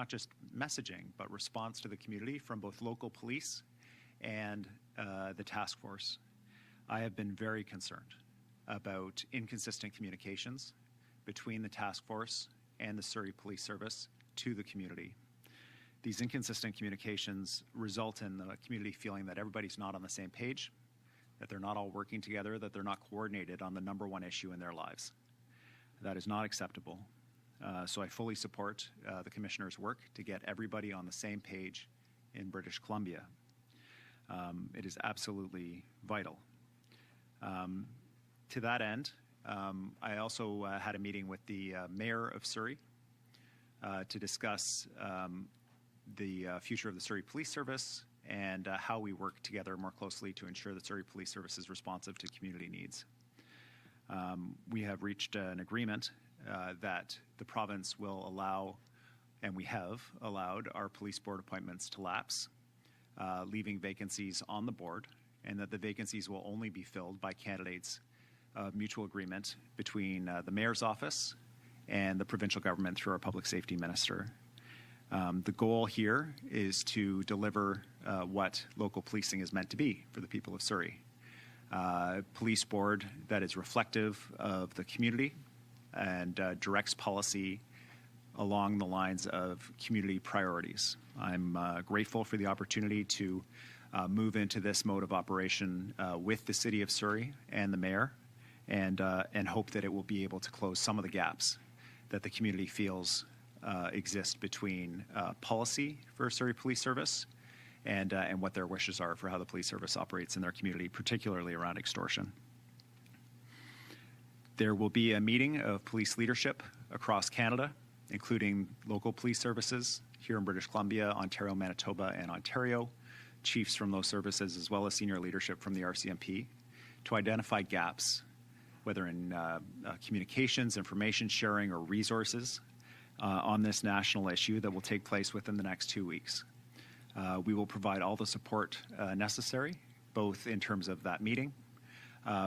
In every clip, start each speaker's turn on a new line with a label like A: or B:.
A: not just messaging, but response to the community from both local police and the task force. I have been very concerned about inconsistent communications between the task force and the Surrey Police Service to the community. These inconsistent communications result in the community feeling that everybody's not on the same page, that they're not all working together, that they're not coordinated on the number one issue in their lives. That is not acceptable. So I fully support the Commissioner's work to get everybody on the same page in British Columbia. It is absolutely vital. To that end, I also had a meeting with the Mayor of Surrey to discuss the future of the Surrey Police Service and how we work together more closely to ensure that Surrey Police Service is responsive to community needs. We have reached an agreement that the province will allow, and we have allowed, our police board appointments to lapse, leaving vacancies on the board, and that the vacancies will only be filled by candidates of mutual agreement between the Mayor's office and the provincial government through our public safety minister. The goal here is to deliver what local policing is meant to be for the people of Surrey. Police board that is reflective of the community and directs policy along the lines of community priorities. I'm grateful for the opportunity to move into this mode of operation with the City of Surrey and the Mayor, and hope that it will be able to close some of the gaps that the community feels exist between policy for Surrey Police Service and what their wishes are for how the police service operates in their community, particularly around extortion. There will be a meeting of police leadership across Canada, including local police services here in British Columbia, Ontario, Manitoba, and Ontario, chiefs from those services, as well as senior leadership from the RCMP, to identify gaps, whether in communications, information sharing, or resources on this national issue that will take place within the next 2 weeks. We will provide all the support necessary, both in terms of that meeting,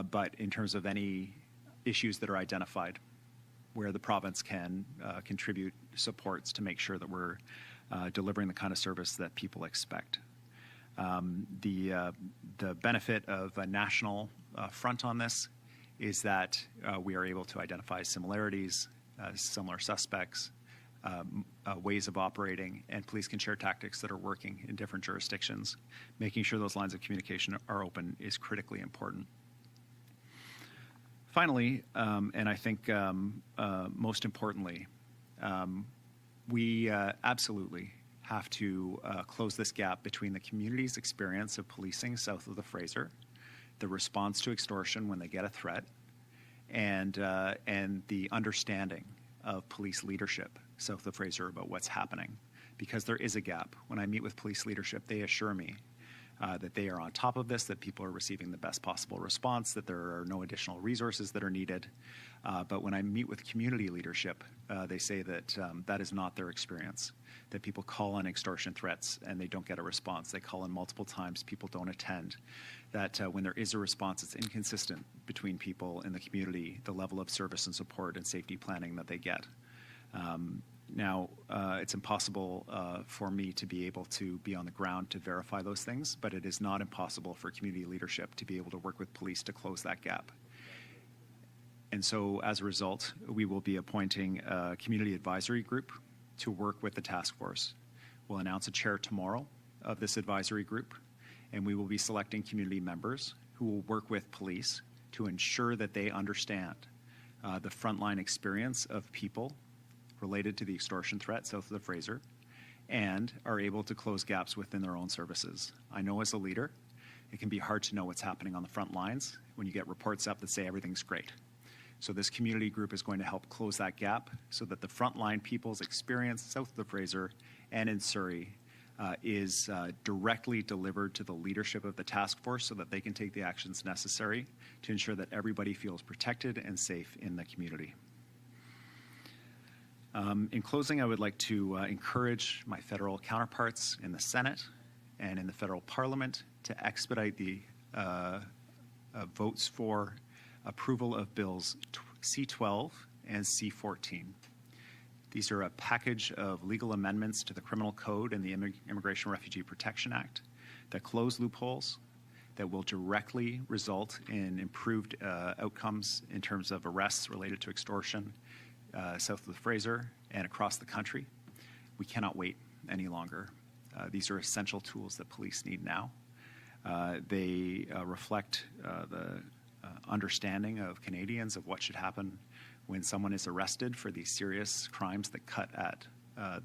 A: but in terms of any issues that are identified where the province can contribute supports to make sure that we're delivering the kind of service that people expect. The benefit of a national front on this is that we are able to identify similarities, similar suspects, ways of operating, and police can share tactics that are working in different jurisdictions. Making sure those lines of communication are open is critically important. Finally, and I think most importantly, we absolutely have to close this gap between the community's experience of policing south of the Fraser, the response to extortion when they get a threat, and the understanding of police leadership south of the Fraser about what's happening, because there is a gap. When I meet with police leadership, they assure me that they are on top of this, that people are receiving the best possible response, that there are no additional resources that are needed. But when I meet with community leadership, they say that that is not their experience, that people call in extortion threats and they don't get a response. They call in multiple times, people don't attend. That when there is a response, it's inconsistent between people in the community, the level of service and support and safety planning that they get. Now, it's impossible for me to be able to be on the ground to verify those things, but it is not impossible for community leadership to be able to work with police to close that gap. And so, as a result, we will be appointing a community advisory group to work with the task force. We'll announce a chair tomorrow of this advisory group, and we will be selecting community members who will work with police to ensure that they understand the frontline experience of people related to the extortion threat south of the Fraser, and are able to close gaps within their own services. I know as a leader, it can be hard to know what's happening on the front lines when you get reports up that say everything's great. So this community group is going to help close that gap so that the frontline people's experience south of the Fraser and in Surrey is directly delivered to the leadership of the task force so that they can take the actions necessary to ensure that everybody feels protected and safe in the community. In closing, I would like to encourage my federal counterparts in the Senate and in the federal Parliament to expedite the votes for approval of bills C-12 and C-14. These are a package of legal amendments to the Criminal Code and the Immigration Refugee Protection Act that close loopholes, that will directly result in improved outcomes in terms of arrests related to extortion south of the Fraser and across the country. We cannot wait any longer. These are essential tools that police need now. They reflect the understanding of Canadians of what should happen when someone is arrested for these serious crimes that cut at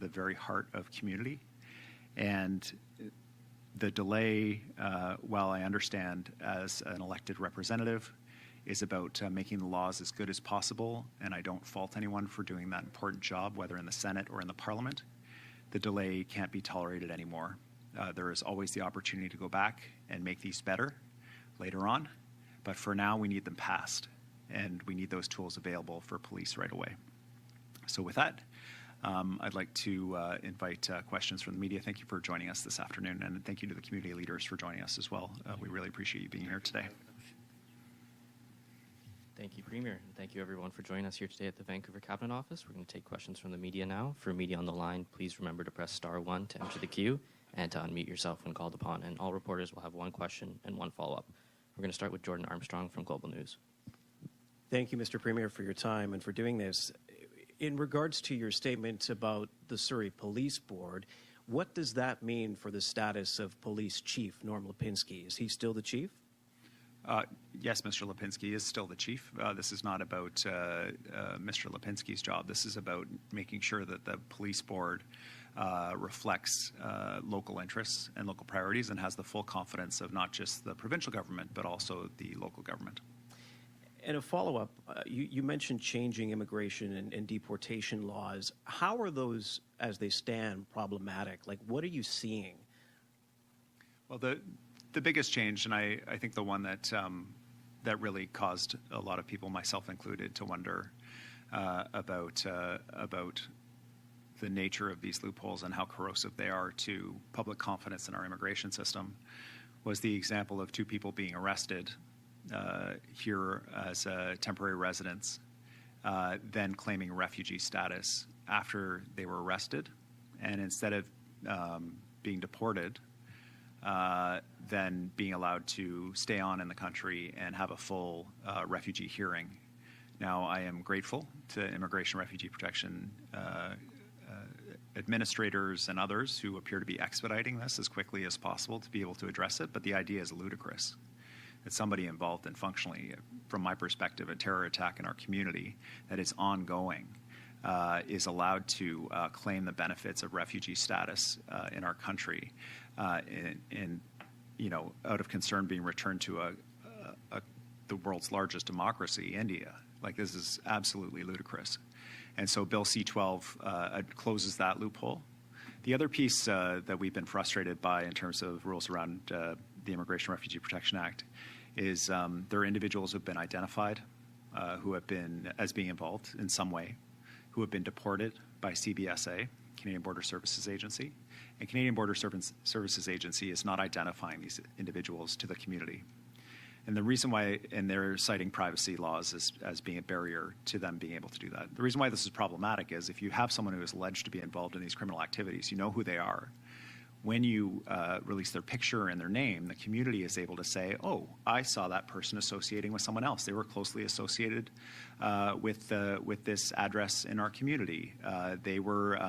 A: the very heart of community. And the delay, while I understand as an elected representative, is about making the laws as good as possible, and I don't fault anyone for doing that important job, whether in the Senate or in the Parliament. The delay can't be tolerated anymore. There is always the opportunity to go back and make these better later on, but for now we need them passed, and we need those tools available for police right away. So with that, I'd like to invite questions from the media. Thank you for joining us this afternoon, and thank you to the community leaders for joining us as well. We really appreciate you being here today.
B: Thank you, Premier, and thank you everyone for joining us here today at the Vancouver Cabinet Office. We're going to take questions from the media now. For media on the line, please remember to press *1 to enter the queue and to unmute yourself when called upon, and all reporters will have one question and one follow-up. We're going to start with Jordan Armstrong from Global News.
C: Thank you, Mr. Premier, for your time and for doing this. In regards to your statement about the Surrey Police Board, what does that mean for the status of Police Chief Norm Lipinski? Is he still the chief?
A: Yes, Mr. Lipinski is still the chief. This is not about Mr. Lipinski's job. This is about making sure that the police board reflects local interests and local priorities and has the full confidence of not just the provincial government, but also the local government.
C: And a follow-up, you mentioned changing immigration and deportation laws. How are those, as they stand, problematic? Like, what are you seeing? Well,
A: the biggest change, and I think the one that that really caused a lot of people, myself included, to wonder about the nature of these loopholes and how corrosive they are to public confidence in our immigration system, was the example of two people being arrested here as temporary residents, then claiming refugee status after they were arrested, and instead of being deported, then being allowed to stay on in the country and have a full refugee hearing. Now, I am grateful to Immigration Refugee Protection administrators and others who appear to be expediting this as quickly as possible to be able to address it, but the idea is ludicrous. That somebody involved in functionally, from my perspective, a terror attack in our community that is ongoing is allowed to claim the benefits of refugee status in our country, and out of concern being returned to the world's largest democracy, India. Like, this is absolutely ludicrous. And so Bill C-12 closes that loophole. The other piece that we've been frustrated by in terms of rules around the Immigration Refugee Protection Act is there are individuals who have been identified who have been as being involved in some way, who have been deported by CBSA, Canadian Border Services Agency, and Canadian Border Services Agency is not identifying these individuals to the community. And the reason why, and they're citing privacy laws as being a barrier to them being able to do that. The reason why this is problematic is if you have someone who is alleged to be involved in these criminal activities, you know who they are. When you release their picture and their name, the community is able to say, oh, I saw that person associating with someone else. They were closely associated with this address in our community. They were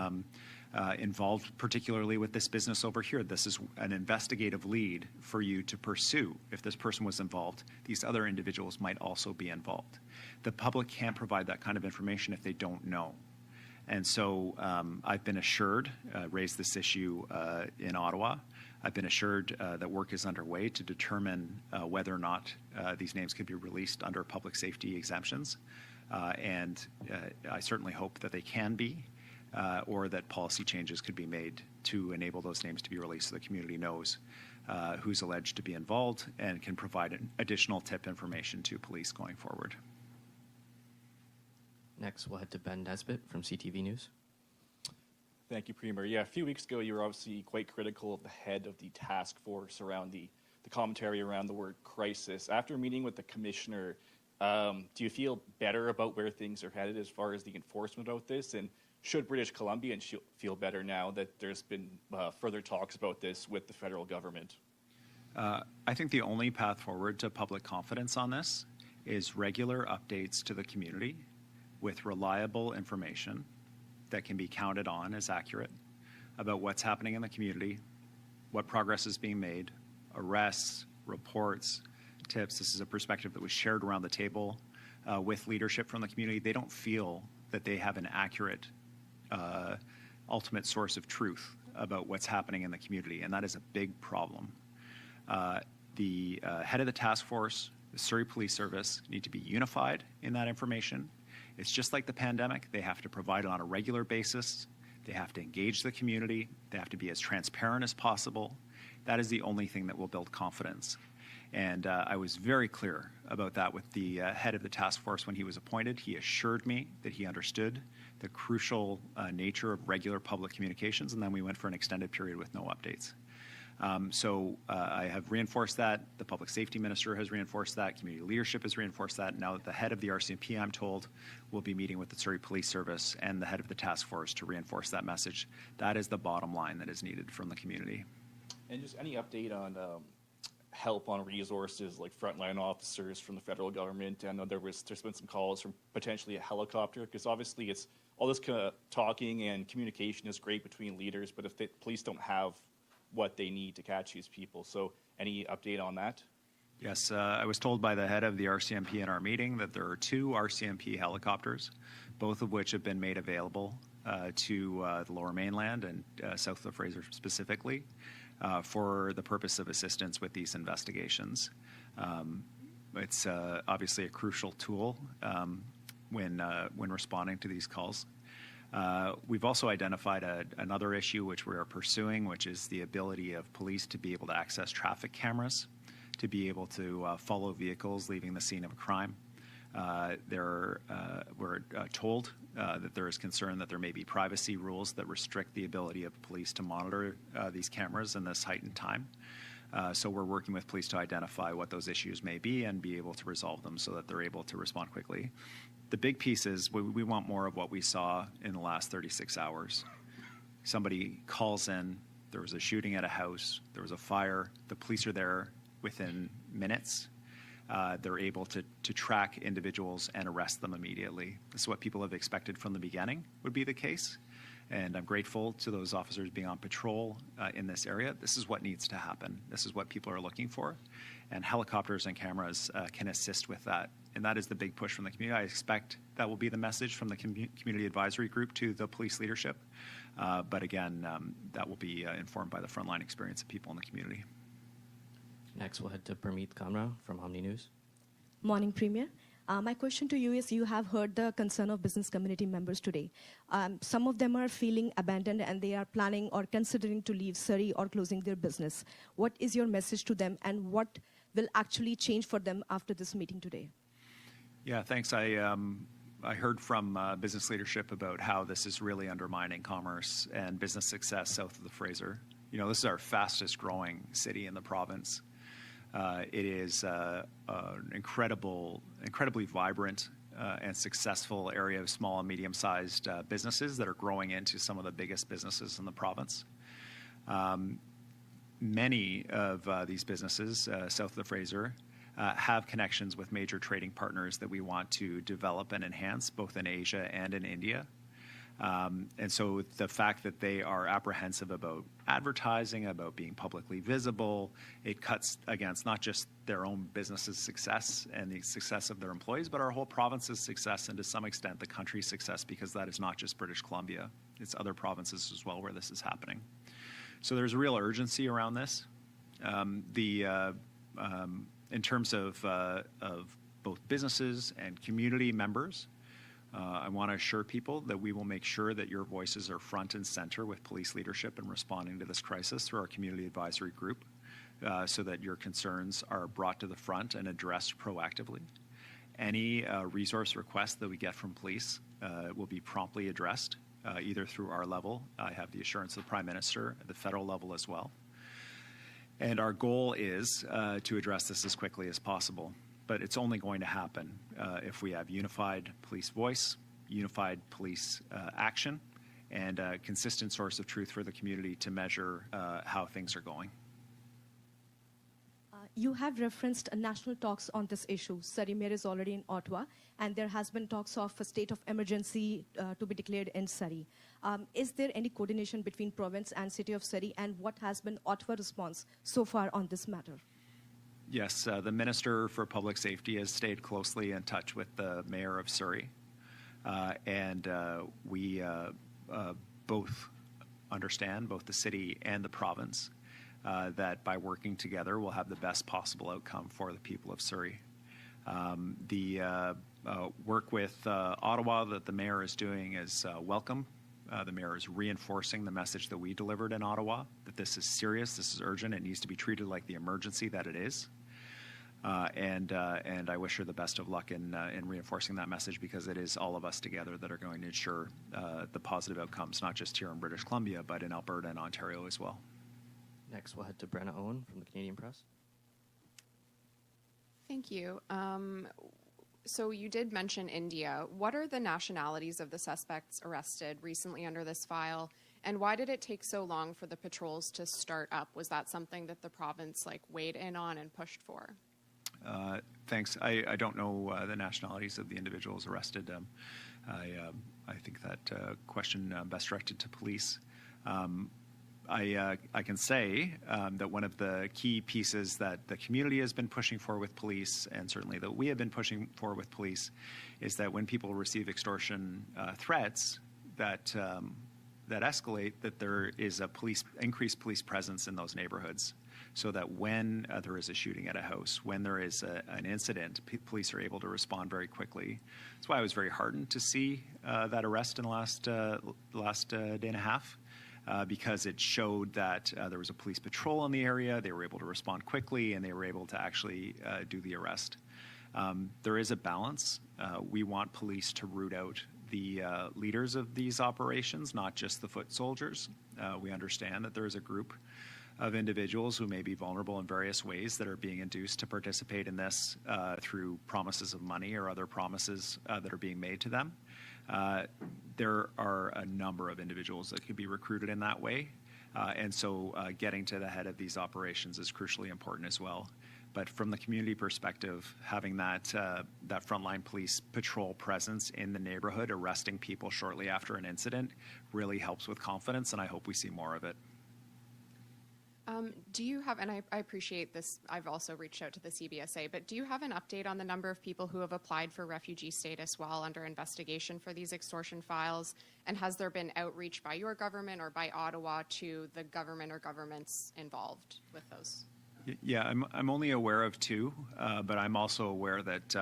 A: involved particularly with this business over here. This is an investigative lead for you to pursue. If this person was involved, these other individuals might also be involved. The public can't provide that kind of information if they don't know. And so I've been assured, raised this issue in Ottawa, I've been assured that work is underway to determine whether or not these names could be released under public safety exemptions. And I certainly hope that they can be, or that policy changes could be made to enable those names to be released so the community knows who's alleged to be involved and can provide additional tip information to police going forward.
B: Next, we'll head to Ben Nesbitt from CTV News.
D: Thank you, Premier. Yeah, a few weeks ago, you were obviously quite critical of the head of the task force around the commentary around the word crisis. After meeting with the commissioner, Do you feel better about where things are headed as far as the enforcement of this? And should British Columbians feel better now that there's been further talks about this with the federal government?
A: I think the only path forward to public confidence on this is regular updates to the community with reliable information that can be counted on as accurate about what's happening in the community, what progress is being made, arrests, reports, tips. This is a perspective that was shared around the table with leadership from the community. They don't feel that they have an accurate ultimate source of truth about what's happening in the community, and that is a big problem. The head of the task force, the Surrey Police Service, need to be unified in that information. It's just like the pandemic. They have to provide it on a regular basis. They have to engage the community. They have to be as transparent as possible. That is the only thing that will build confidence. And I was very clear about that with the head of the task force when he was appointed. He assured me that he understood the crucial nature of regular public communications, and then we went for an extended period with no updates. So I have reinforced that. The public safety minister has reinforced that. Community leadership has reinforced that. Now that the head of the RCMP, I'm told, will be meeting with the Surrey Police Service and the head of the task force to reinforce that message. That is the bottom line that is needed from the community.
D: And just any update on help on resources like frontline officers from the federal government? I know there's been some calls from potentially a helicopter, because obviously it's all this kind of talking and communication is great between leaders, but if the police don't have what they need to catch these people. So any update on that?
A: Yes, I was told by the head of the RCMP in our meeting that there are 2 RCMP helicopters, both of which have been made available to the Lower Mainland and south of the Fraser specifically for the purpose of assistance with these investigations. It's obviously a crucial tool when responding to these calls. We've also identified another issue which we are pursuing, which is the ability of police to be able to access traffic cameras, to be able to follow vehicles leaving the scene of a crime. We're told that there is concern that there may be privacy rules that restrict the ability of police to monitor these cameras in this heightened time. So we're working with police to identify what those issues may be and be able to resolve them so that they're able to respond quickly. The big piece is we want more of what we saw in the last 36 hours. Somebody calls in, there was a shooting at a house, there was a fire, the police are there within minutes. They're able to track individuals and arrest them immediately. This is what people have expected from the beginning would be the case. And I'm grateful to those officers being on patrol in this area. This is what needs to happen. This is what people are looking for. And helicopters and cameras can assist with that. And that is the big push from the community. I expect that will be the message from the community advisory group to the police leadership. But again, that will be informed by the frontline experience of people in the community.
B: Next, we'll head to Permeet Kamra from Omni News.
E: Morning, Premier. My question to you is, you have heard the concern of business community members today. Some of them are feeling abandoned and they are planning or considering to leave Surrey or closing their business. What is your message to them, and what will actually change for them after this meeting today?
A: Yeah, thanks. I heard from business leadership about how this is really undermining commerce and business success south of the Fraser. You know, this is our fastest growing city in the province. It is an incredibly vibrant and successful area of small and medium-sized businesses that are growing into some of the biggest businesses in the province. Many of these businesses south of the Fraser have connections with major trading partners that we want to develop and enhance, both in Asia and in India. And so the fact that they are apprehensive about advertising, about being publicly visible, it cuts against not just their own business's success and the success of their employees, but our whole province's success and to some extent the country's success, because that is not just British Columbia. It's other provinces as well where this is happening. So there's a real urgency around this. In terms of both businesses and community members, I want to assure people that we will make sure that your voices are front and center with police leadership in responding to this crisis through our community advisory group, so that your concerns are brought to the front and addressed proactively. Any resource requests that we get from police will be promptly addressed, either through our level. I have the assurance of the Prime Minister at the federal level as well. And our goal is to address this as quickly as possible. but it's only going to happen if we have unified police voice, unified police action, and a consistent source of truth for the community to measure how things are going.
E: You have referenced national talks on this issue. Surrey Mayor is already in Ottawa, and there has been talks of a state of emergency to be declared in Surrey. Is there any coordination between province and City of Surrey, and what has been Ottawa response so far on this matter?
A: Yes, the Minister for Public Safety has stayed closely in touch with the Mayor of Surrey, and we both understand, both the city and the province, that by working together we'll have the best possible outcome for the people of Surrey. The work with Ottawa that the Mayor is doing is welcome. The Mayor is reinforcing the message that we delivered in Ottawa, that this is serious, this is urgent, it needs to be treated like the emergency that it is. And I wish her the best of luck in reinforcing that message, because it is all of us together that are going to ensure the positive outcomes, not just here in British Columbia, but in Alberta and Ontario as well.
B: Next, we'll head to Brenna Owen from the Canadian Press.
F: Thank you. So you did mention India. What are the nationalities of the suspects arrested recently under this file? And why did it take so long for the patrols to start up? Was that something that the province weighed in on and pushed for?
A: Thanks. I don't know the nationalities of the individuals arrested. I think that question best directed to police. I can say that one of the key pieces that the community has been pushing for with police, and certainly that we have been pushing for with police, is that when people receive extortion threats that escalate, that there is a increased police presence in those neighborhoods, so that when there is a shooting at a house, when there is an incident, police are able to respond very quickly. That's why I was very heartened to see that arrest in the last day and a half. Because it showed that there was a police patrol in the area, they were able to respond quickly, and they were able to actually do the arrest. There is a balance. We want police to root out the leaders of these operations, not just the foot soldiers. We understand that there is a group of individuals who may be vulnerable in various ways that are being induced to participate in this through promises of money or other promises that are being made to them. There are a number of individuals that could be recruited in that way, and so getting to the head of these operations is crucially important as well. But from the community perspective, having that frontline police patrol presence in the neighborhood, arresting people shortly after an incident, really helps with confidence, and I hope we see more of it.
F: Do you have, and I appreciate this, I've also reached out to the CBSA, but do you have an update on the number of people who have applied for refugee status while under investigation for these extortion files? And has there been outreach by your government or by Ottawa to the government or governments involved with those?
A: Yeah, I'm only aware of two, but I'm also aware that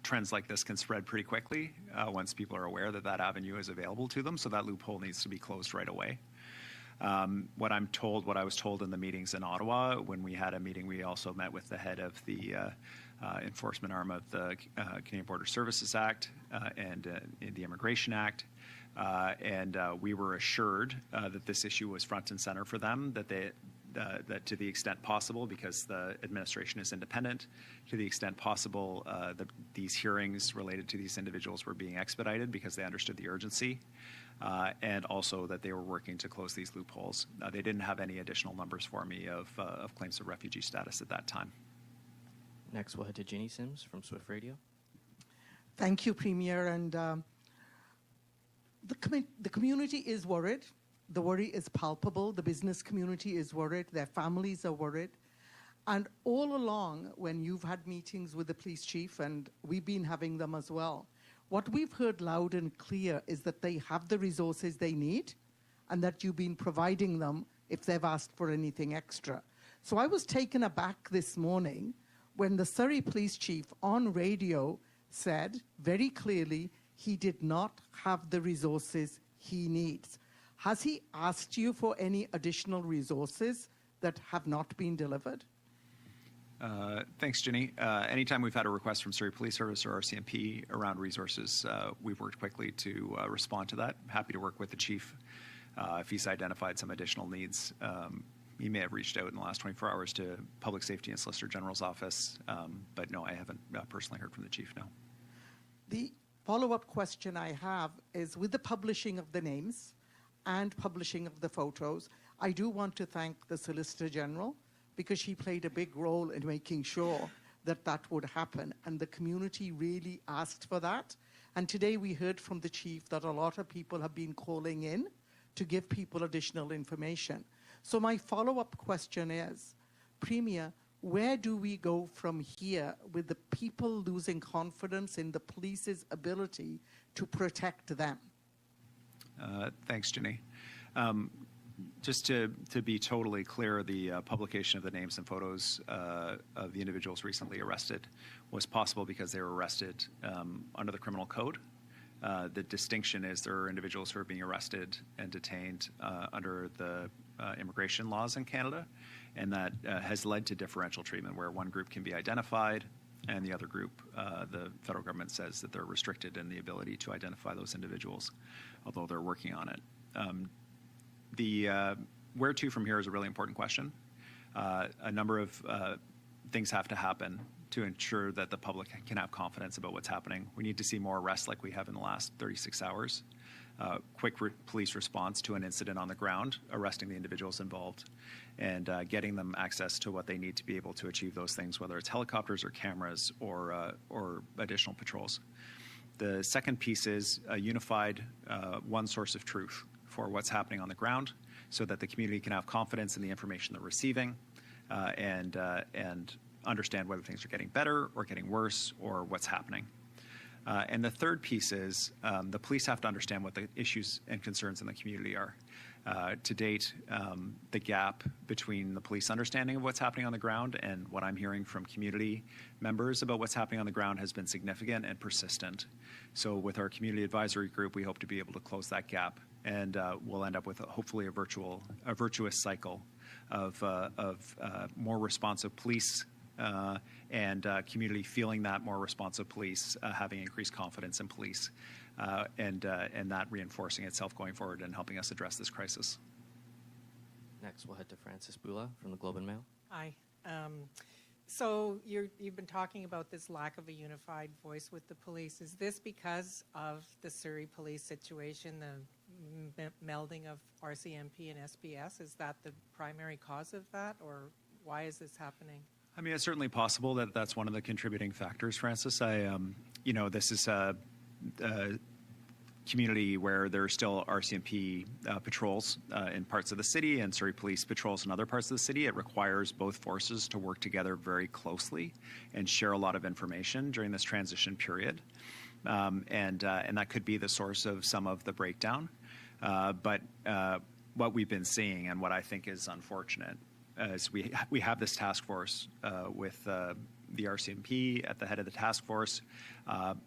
A: trends like this can spread pretty quickly once people are aware that that avenue is available to them, so that loophole needs to be closed right away. What I was told in the meetings in Ottawa, when we had a meeting, we also met with the head of the enforcement arm of the Canadian Border Services Act and the Immigration Act, and we were assured that this issue was front and center for them, that to the extent possible, because the administration is independent, to the extent possible, these hearings related to these individuals were being expedited because they understood the urgency. And also that they were working to close these loopholes. They didn't have any additional numbers for me of claims of refugee status at that time.
B: Next, we'll head to Ginny Sims from Swift Radio.
G: Thank you, Premier. And the community is worried. The worry is palpable. The business community is worried. Their families are worried. And all along, when you've had meetings with the police chief, and we've been having them as well, what we've heard loud and clear is that they have the resources they need and that you've been providing them if they've asked for anything extra. So I was taken aback this morning when the Surrey police chief on radio said very clearly he did not have the resources he needs. Has he asked you for any additional resources that have not been delivered?
A: Thanks, Ginny. Anytime we've had a request from Surrey Police Service or RCMP around resources, we've worked quickly to respond to that. Happy to work with the chief if he's identified some additional needs. he may have reached out in the last 24 hours to Public Safety and Solicitor General's office, but no, I haven't personally heard from the chief, no.
G: The follow-up question I have is, with the publishing of the names and publishing of the photos, I do want to thank the Solicitor General, because she played a big role in making sure that that would happen, and the community really asked for that. And today we heard from the chief that a lot of people have been calling in to give people additional information. So my follow-up question is, Premier, where do we go from here with the people losing confidence in the police's ability to protect them?
A: Thanks, Ginny. Just to be totally clear, the publication of the names and photos of the individuals recently arrested was possible because they were arrested under the criminal code. The distinction is there are individuals who are being arrested and detained under the immigration laws in Canada, and that has led to differential treatment where one group can be identified and the other group, the federal government says that they're restricted in the ability to identify those individuals, although they're working on it. The where to from here is a really important question. A number of things have to happen to ensure that the public can have confidence about what's happening. We need to see more arrests like we have in the last 36 hours. Quick police response to an incident on the ground, arresting the individuals involved, and getting them access to what they need to be able to achieve those things, whether it's helicopters or cameras or additional patrols. The second piece is a unified one source of truth for what's happening on the ground, so that the community can have confidence in the information they're receiving and understand whether things are getting better or getting worse or what's happening. And the third piece is the police have to understand what the issues and concerns in the community are. To date, the gap between the police understanding of what's happening on the ground and what I'm hearing from community members about what's happening on the ground has been significant and persistent. So with our community advisory group, we hope to be able to close that gap, and we'll end up with hopefully a virtuous cycle of more responsive police and community feeling that more responsive police, having increased confidence in police, and that reinforcing itself going forward and helping us address this crisis.
B: Next, we'll head to Francis Bula from the Globe and Mail.
H: Hi. So you've been talking about this lack of a unified voice with the police. Is this because of the Surrey police situation, the melding of RCMP and SPS? Is that the primary cause of that, or why is this happening?
A: I mean, it's certainly possible that that's one of the contributing factors, Francis. This is a community where there are still RCMP patrols in parts of the city and Surrey Police patrols in other parts of the city. It requires both forces to work together very closely and share a lot of information during this transition period. And that could be the source of some of the breakdown. But what we've been seeing, and what I think is unfortunate, is we have this task force with the RCMP at the head of the task force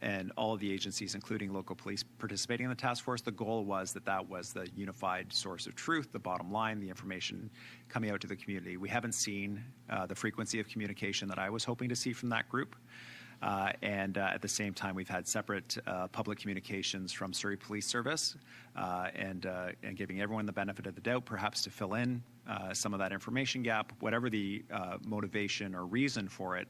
A: and all of the agencies, including local police, participating in the task force. The goal was that was the unified source of truth, the bottom line, the information coming out to the community. We haven't seen the frequency of communication that I was hoping to see from that group. And at the same time, we've had separate public communications from Surrey Police Service and giving everyone the benefit of the doubt, perhaps to fill in some of that information gap. Whatever the motivation or reason for it,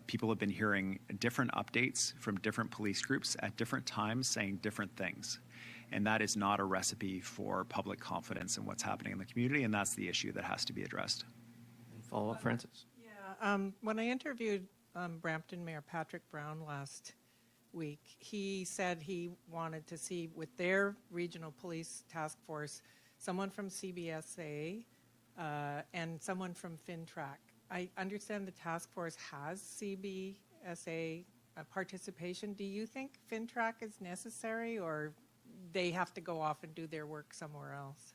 A: people have been hearing different updates from different police groups at different times saying different things. And that is not a recipe for public confidence in what's happening in the community, and that's the issue that has to be addressed.
B: And follow up, Francis?
H: Yeah. When I interviewed Brampton Mayor Patrick Brown last week, he said he wanted to see with their regional police task force someone from CBSA and someone from FinTrack. I understand the task force has CBSA participation. Do you think FinTrack is necessary, or they have to go off and do their work somewhere else?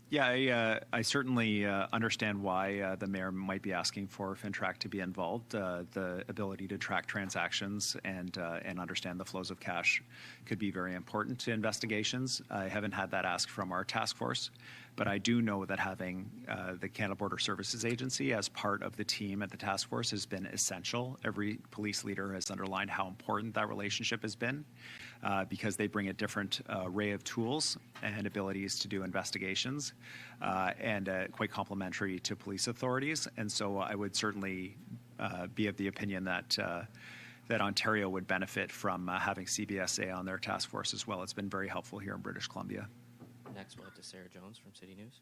A: Yeah, I certainly understand why the mayor might be asking for FinTrack to be involved. The ability to track transactions and understand the flows of cash could be very important to investigations. I haven't had that ask from our task force, But I do know that having the Canada Border Services Agency as part of the team at the task force has been essential. Every police leader has underlined how important that relationship has been because they bring a different array of tools and abilities to do investigations and quite complementary to police authorities. And so I would certainly be of the opinion that that Ontario would benefit from having CBSA on their task force as well. It's been very helpful here in British Columbia.
B: Next, we'll head to Sarah Jones from City News.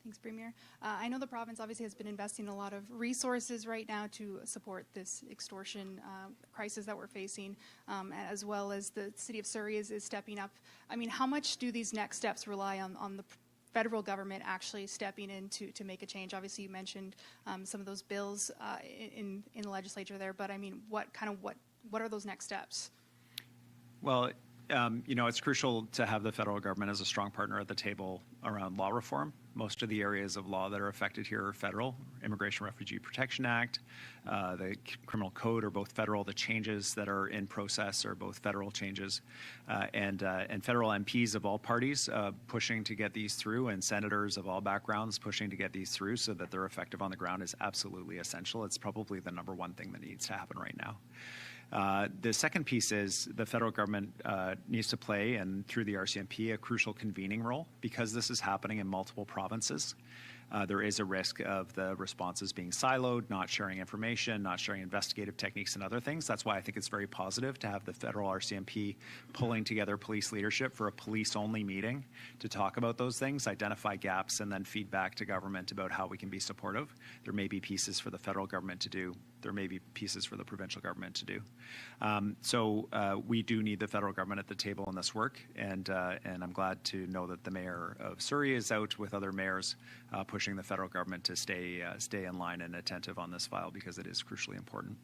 I: Thanks, Premier. I know the province obviously has been investing a lot of resources right now to support this extortion crisis that we're facing, as well as the City of Surrey is stepping up. I mean, how much do these next steps rely on the federal government actually stepping in to make a change? Obviously, you mentioned some of those bills in the legislature there, but I mean, what are those next steps?
A: Well, it's crucial to have the federal government as a strong partner at the table around law reform. Most of the areas of law that are affected here are federal. Immigration Refugee Protection Act, the Criminal Code are both federal. The changes that are in process are both federal changes. And federal MPs of all parties pushing to get these through, and senators of all backgrounds pushing to get these through so that they're effective on the ground is absolutely essential. It's probably the number one thing that needs to happen right now. The second piece is the federal government needs to play, and through the RCMP, a crucial convening role. Because this is happening in multiple provinces, there is a risk of the responses being siloed, not sharing information, not sharing investigative techniques and other things. That's why I think it's very positive to have the federal RCMP pulling together police leadership for a police-only meeting to talk about those things, identify gaps, and then feedback to government about how we can be supportive. There may be pieces for the federal government to do. There may be pieces for the provincial government to do. So we do need the federal government at the table in this work, and I'm glad to know that the mayor of Surrey is out with other mayors pushing the federal government to stay in line and attentive on this file because it is crucially important.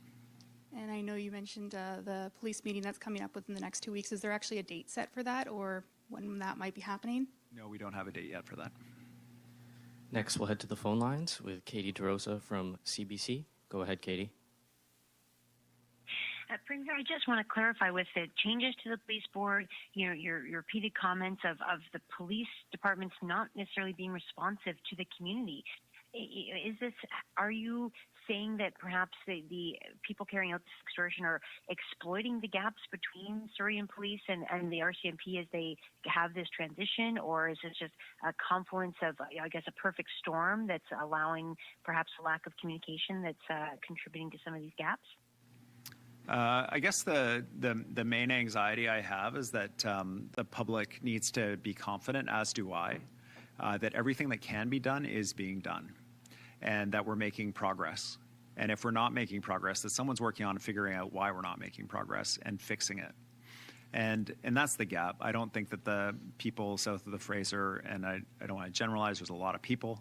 I: And I know you mentioned the police meeting that's coming up within the next 2 weeks. Is there actually a date set for that, or when that might be happening?
A: No, we don't have a date yet for that.
B: Next, we'll head to the phone lines with Katie DeRosa from CBC. Go ahead, Katie.
J: Premier, I just want to clarify with the changes to the police board, your repeated comments of the police departments not necessarily being responsive to the community. Are you saying that perhaps the people carrying out this extortion are exploiting the gaps between Surrey and police and the RCMP as they have this transition, or is this just a confluence of, I guess, a perfect storm that's allowing perhaps a lack of communication that's contributing to some of these gaps?
A: I guess the main anxiety I have is that the public needs to be confident, as do I, that everything that can be done is being done, and that we're making progress. And if we're not making progress, that someone's working on figuring out why we're not making progress and fixing it. And that's the gap. I don't think that the people south of the Fraser, and I don't want to generalize, there's a lot of people,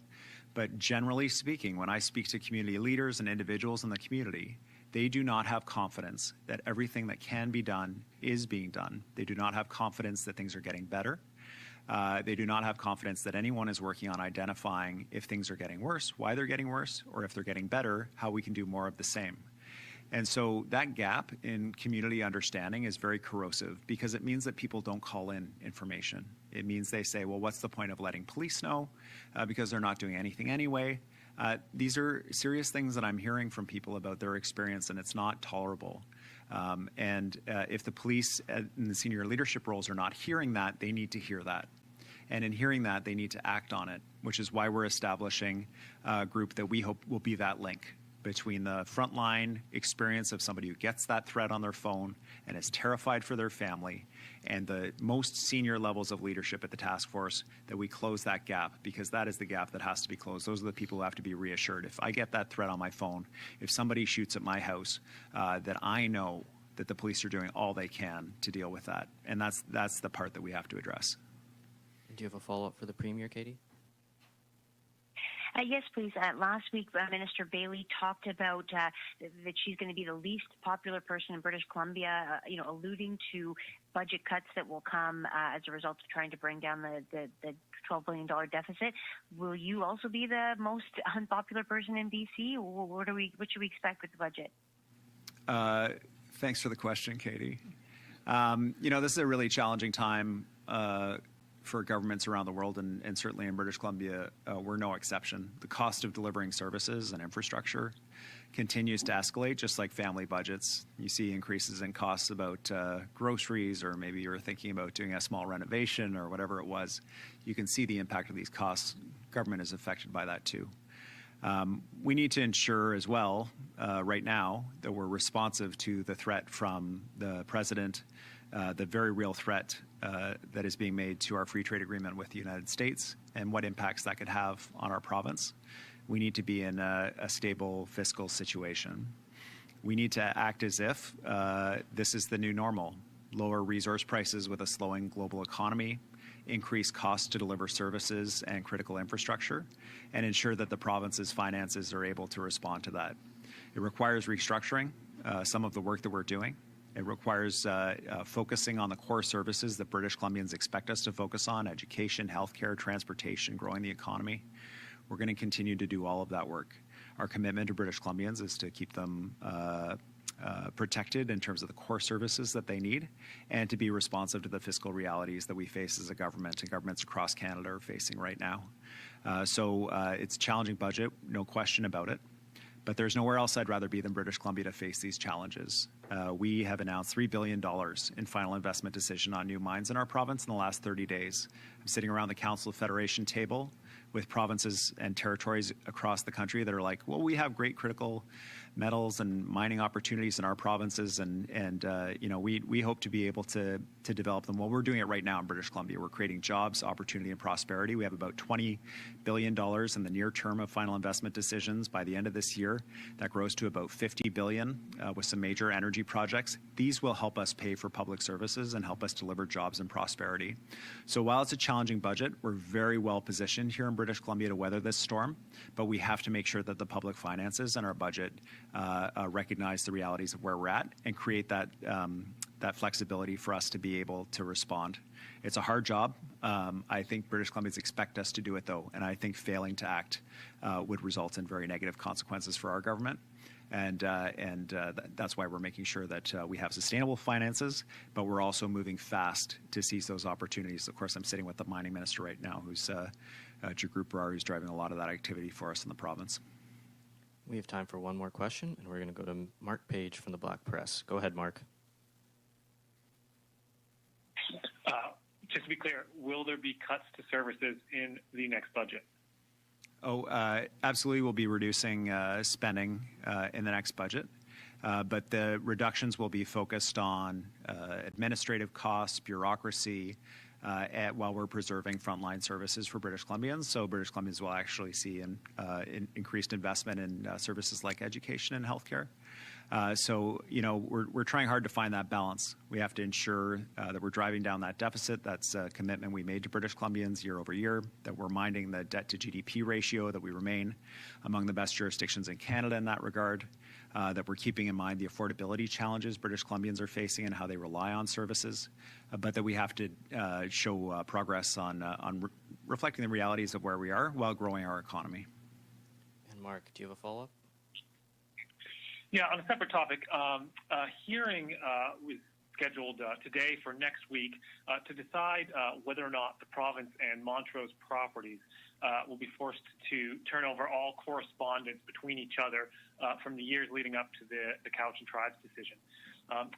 A: but generally speaking, when I speak to community leaders and individuals in the community, they do not have confidence that everything that can be done is being done. They do not have confidence that things are getting better. They do not have confidence that anyone is working on identifying if things are getting worse, why they're getting worse, or if they're getting better, how we can do more of the same. And so that gap in community understanding is very corrosive because it means that people don't call in information. It means they say, well, what's the point of letting police know because they're not doing anything anyway. These are serious things that I'm hearing from people about their experience, and it's not tolerable. If the police in the senior leadership roles are not hearing that, they need to hear that. And in hearing that, they need to act on it, which is why we're establishing a group that we hope will be that link between the frontline experience of somebody who gets that threat on their phone and is terrified for their family and the most senior levels of leadership at the task force, that we close that gap, because that is the gap that has to be closed. Those are the people who have to be reassured. If I get that threat on my phone, if somebody shoots at my house, that I know that the police are doing all they can to deal with that. And that's the part that we have to address.
B: Do you have a follow-up for the Premier, Katie?
J: Yes, please. Last week, Minister Bailey talked about that she's going to be the least popular person in British Columbia, alluding to budget cuts that will come as a result of trying to bring down the $12 billion deficit. Will you also be the most unpopular person in BC? What should we expect with the budget?
A: Thanks for the question, Katie. This is a really challenging time for governments around the world, and certainly in British Columbia, we're no exception. The cost of delivering services and infrastructure continues to escalate, just like family budgets. You see increases in costs about groceries, or maybe you're thinking about doing a small renovation or whatever it was. You can see the impact of these costs. Government is affected by that too. We need to ensure as well, right now, that we're responsive to the threat from the president, the very real threat that is being made to our free trade agreement with the United States, and what impacts that could have on our province. We need to be in a stable fiscal situation. We need to act as if this is the new normal. Lower resource prices with a slowing global economy, increased costs to deliver services and critical infrastructure, and ensure that the province's finances are able to respond to that. It requires restructuring some of the work that we're doing. It requires focusing on the core services that British Columbians expect us to focus on: education, healthcare, transportation, growing the economy. We're going to continue to do all of that work. Our commitment to British Columbians is to keep them protected in terms of the core services that they need, and to be responsive to the fiscal realities that we face as a government and governments across Canada are facing right now. So it's a challenging budget, no question about it. But there's nowhere else I'd rather be than British Columbia to face these challenges. We have announced $3 billion in final investment decision on new mines in our province in the last 30 days. I'm sitting around the Council of Federation table with provinces and territories across the country that are like, well, we have great critical metals and mining opportunities in our provinces, and you know, we hope to be able to develop them. Well, we're doing it right now in British Columbia. We're creating jobs, opportunity, and prosperity. We have about $20 billion in the near term of final investment decisions by the end of this year. That grows to about $50 billion with some major energy projects. These will help us pay for public services and help us deliver jobs and prosperity. So while it's a challenging budget, we're very well positioned here in British Columbia to weather this storm, but we have to make sure that the public finances and our budget recognize the realities of where we're at and create that that flexibility for us to be able to respond. It's a hard job. I think British Columbians expect us to do it, though, and I think failing to act would result in very negative consequences for our government. And that's why we're making sure that we have sustainable finances, but we're also moving fast to seize those opportunities. Of course, I'm sitting with the mining minister right now, who's Jagrup Brar, who's driving a lot of that activity for us in the province.
B: We have time for one more question, and we're going to go to Mark Page from the Black Press. Go ahead, Mark.
K: Just to be clear, will there be cuts to services in the next budget?
A: Oh, absolutely. We'll be reducing spending in the next budget, but the reductions will be focused on administrative costs, bureaucracy, while we're preserving frontline services for British Columbians. So British Columbians will actually see increased investment in services like education and healthcare. So, you know, we're trying hard to find that balance. We have to ensure that we're driving down that deficit. That's a commitment we made to British Columbians year over year, that we're minding the debt to GDP ratio, that we remain among the best jurisdictions in Canada in that regard, that we're keeping in mind the affordability challenges British Columbians are facing and how they rely on services, but that we have to show progress on reflecting the realities of where we are while growing our economy.
B: And Mark, do you have a follow-up?
K: Yeah, on a separate topic, a hearing was scheduled today for next week to decide whether or not the province and Montrose properties will be forced to turn over all correspondence between each other from the years leading up to the Cowichan Tribes decision.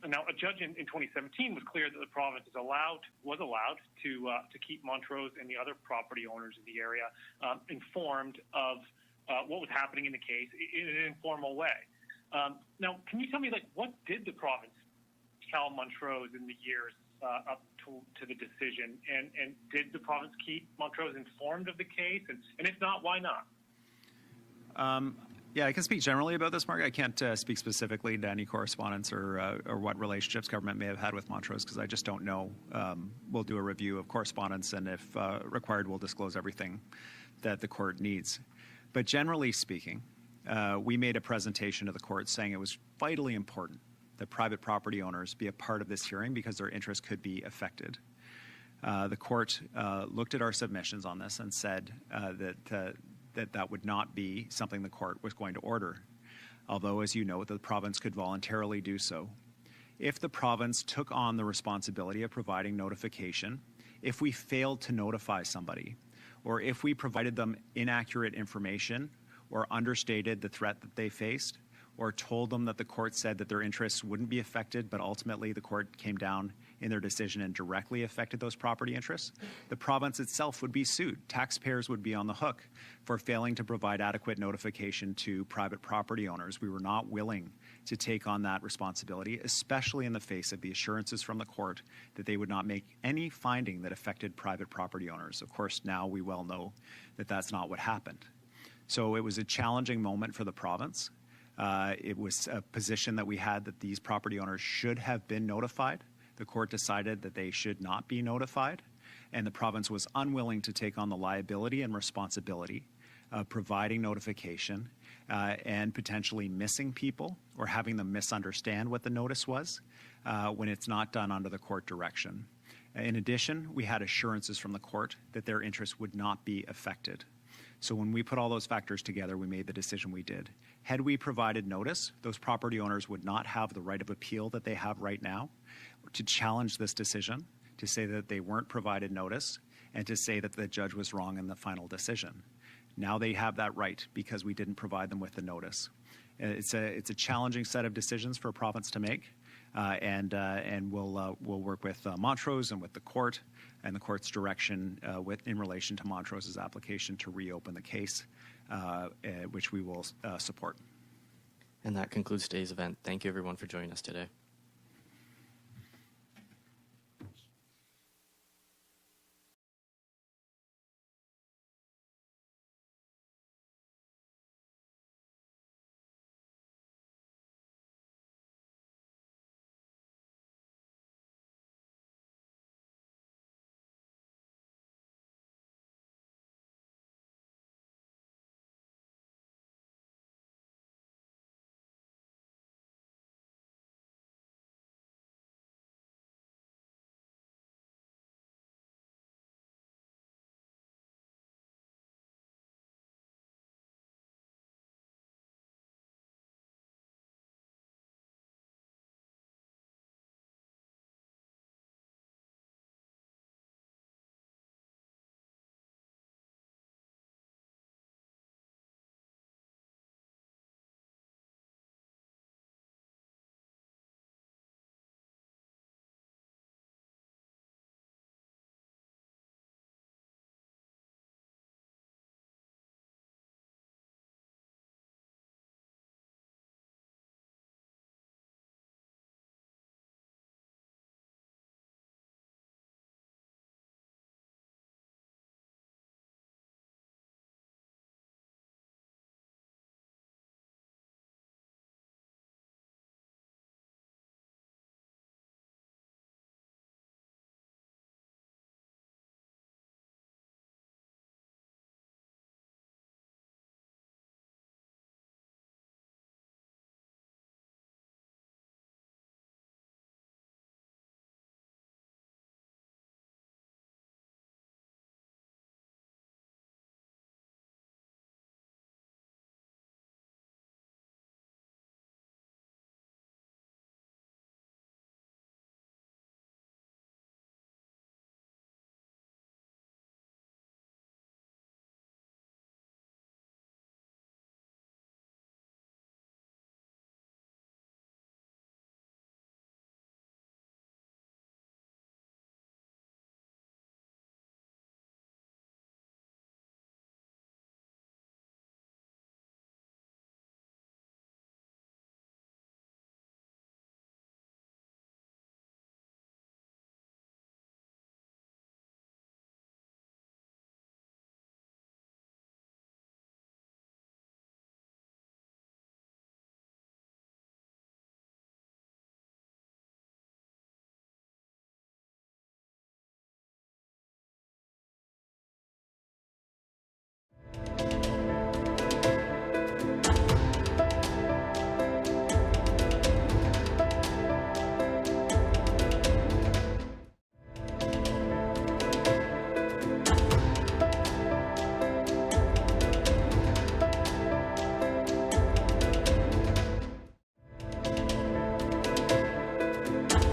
K: Now, a judge in 2017 was clear that the province was allowed to keep Montrose and the other property owners in the area informed of what was happening in the case in an informal way. Now, can you tell me, like, what did the province tell Montrose in the years up to the decision? And did the province keep Montrose informed of the case? And if not, why not?
A: Yeah, I can speak generally about this, Mark. I can't speak specifically to any correspondence or what relationships government may have had with Montrose, because I just don't know. We'll do a review of correspondence, and if required, we'll disclose everything that the court needs. But generally speaking, we made a presentation to the court saying it was vitally important that private property owners be a part of this hearing because their interests could be affected. The court looked at our submissions on this and said that would not be something the court was going to order, although, as you know, the province could voluntarily do so. If the province took on the responsibility of providing notification if we failed to notify somebody, or if we provided them inaccurate information or understated the threat that they faced, or told them that the court said that their interests wouldn't be affected, but ultimately the court came down in their decision and directly affected those property interests, the province itself would be sued. Taxpayers would be on the hook for failing to provide adequate notification to private property owners. We were not willing to take on that responsibility, especially in the face of the assurances from the court that they would not make any finding that affected private property owners. Of course, now we well know that that's not what happened. So it was a challenging moment for the province. It was a position that we had that these property owners should have been notified. The court decided that they should not be notified, and the province was unwilling to take on the liability and responsibility of providing notification and potentially missing people or having them misunderstand what the notice was when it's not done under the court direction. In addition, we had assurances from the court that their interests would not be affected. So when we put all those factors together, we made the decision we did. Had we provided notice, those property owners would not have the right of appeal that they have right now to challenge this decision, to say that they weren't provided notice, and to say that the judge was wrong in the final decision. Now they have that right because we didn't provide them with the notice. It's a challenging set of decisions for a province to make, and we'll work with Montrose and with the court and the court's direction in relation to Montrose's application to reopen the case, which we will support.
B: And that concludes today's event. Thank you, everyone, for joining us today.